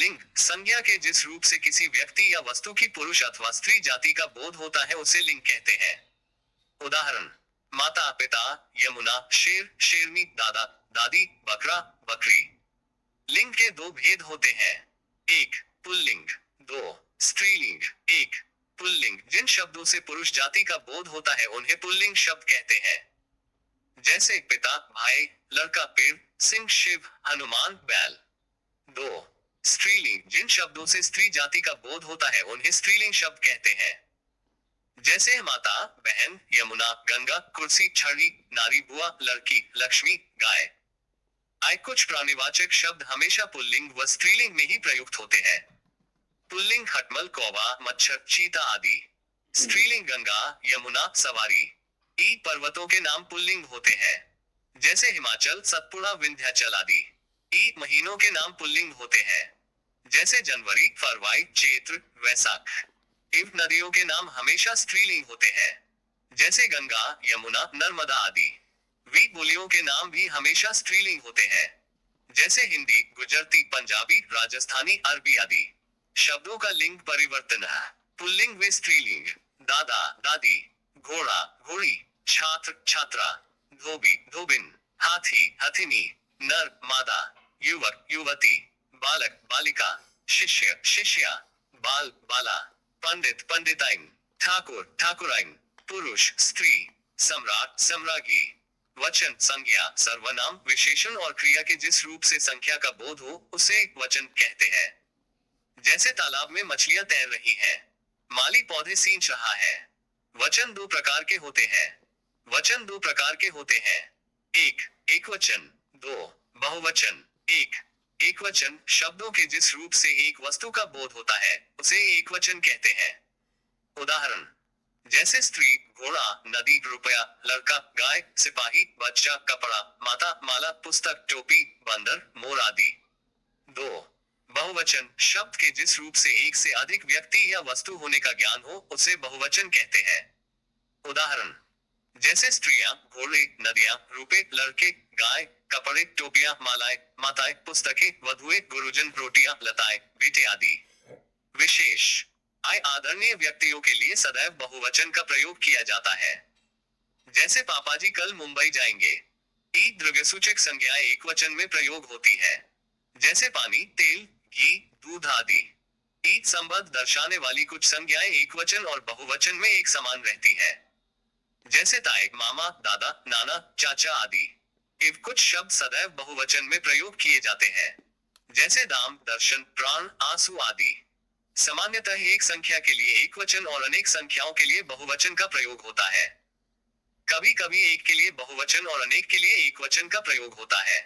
लिंग संज्ञा के जिस रूप से किसी व्यक्ति या वस्तु की पुरुष अथवा स्त्री जाति का बोध होता है उसे लिंग कहते हैं। उदाहरण: माता पिता, यमुना, शेर शेरनी, दादा दादी, बकरा बकरी। लिंग के दो भेद होते हैं। एक पुल्लिंग, दो स्त्रीलिंग। एक पुल्लिंग जिन शब्दों से पुरुष जाति का बोध होता है उन्हें पुल्लिंग शब्द कहते हैं। जैसे पिता भाई, लड़का पेड़, सिंह शिव, हनुमान बैल। दो स्त्रीलिंग जिन शब्दों से स्त्री जाति का बोध होता है उन्हें स्त्रीलिंग शब्द कहते हैं। जैसे माता बहन, यमुना, गंगा, कुर्सी, छड़ी, नारी, बुआ, लड़की, लक्ष्मी, गाय। कुछ प्राणीवाचक शब्द हमेशा पुल्लिंग व स्त्रीलिंग में ही प्रयुक्त होते हैं। पुल्लिंग खटमल, कौवा, मच्छर, चीता आदि। स्त्रीलिंग गंगा, यमुना, सवारी। पर्वतों के नाम पुल्लिंग होते हैं। जैसे हिमाचल, सतपुड़ा, विंध्याचल आदि। महीनों के नाम पुल्लिंग होते हैं। जैसे जनवरी, फरवरी, चैत्र, वैशाख। नदियों के नाम हमेशा स्त्रीलिंग होते हैं। जैसे गंगा, यमुना, नर्मदा आदि। बोलियों के नाम भी हमेशा स्त्रीलिंग होते हैं। जैसे हिंदी, गुजरती, पंजाबी, राजस्थानी, अरबी आदि। शब्दों का लिंग परिवर्तन है। पुल्लिंग व स्त्रीलिंग: दादा दादी, घोड़ा घोड़ी, छात्र छात्रा, धोबी धोबिन, हाथी हथिनी, नर मादा, युवक युवती, बालक बालिका, शिष्य शिष्या, बाल बाला, पंडित पंडिताइन, ठाकुर ठाकुराइन, पुरुष स्त्री, सम्राट सम्राज्ञी। वचन संज्ञा सर्वनाम विशेषण और क्रिया के जिस रूप से संख्या का बोध हो उसे वचन कहते हैं। जैसे तालाब में मछलियां तैर रही हैं, माली पौधे सींच रहा है। वचन दो प्रकार के होते हैं। वचन दो प्रकार के होते हैं। एक एकवचन, दो बहुवचन। एकवचन शब्दों के जिस रूप से एक वस्तु का बोध होता है उसे एकवचन कहते हैं। उदाहरण: जैसे स्त्री, घोड़ा, नदी, रुपया, लड़का, गाय, सिपाही, बच्चा, कपड़ा, माता, माला, पुस्तक, टोपी, बंदर, मोर आदि। दो बहुवचन शब्द के जिस रूप से एक से अधिक व्यक्ति या वस्तु होने का ज्ञान हो उसे बहुवचन कहते हैं। उदाहरण: जैसे स्त्रियां, घोड़े, नदियां, रुपए, लड़के, गाय, कपड़े, टोपियां, मालाएं, माताएं, पुस्तकें, वधुएं, गुरुजन, रोटियां, लताएं, बेटे आदि। विशेष: आदरणीय व्यक्तियों के लिए सदैव बहुवचन का प्रयोग किया जाता है। जैसे पापाजी कल मुंबई जाएंगे। द्रव्यसूचक संज्ञाएं एकवचन में प्रयोग होती है। जैसे पानी, तेल, घी, दूध आदि। संबंध दर्शाने वाली कुछ संज्ञाएं एकवचन और बहुवचन में एक समान रहती है। जैसे ताए, मामा, दादा, नाना, चाचा आदि। कुछ शब्द सदैव बहुवचन में प्रयोग किए जाते हैं। जैसे दाम, दर्शन, प्राण, आंसू आदि। सामान्यतः एक संख्या के लिए एकवचन और अनेक संख्याओं के लिए बहुवचन का प्रयोग होता है। कभी कभी एक के लिए बहुवचन और अनेक के लिए एकवचन का प्रयोग होता है।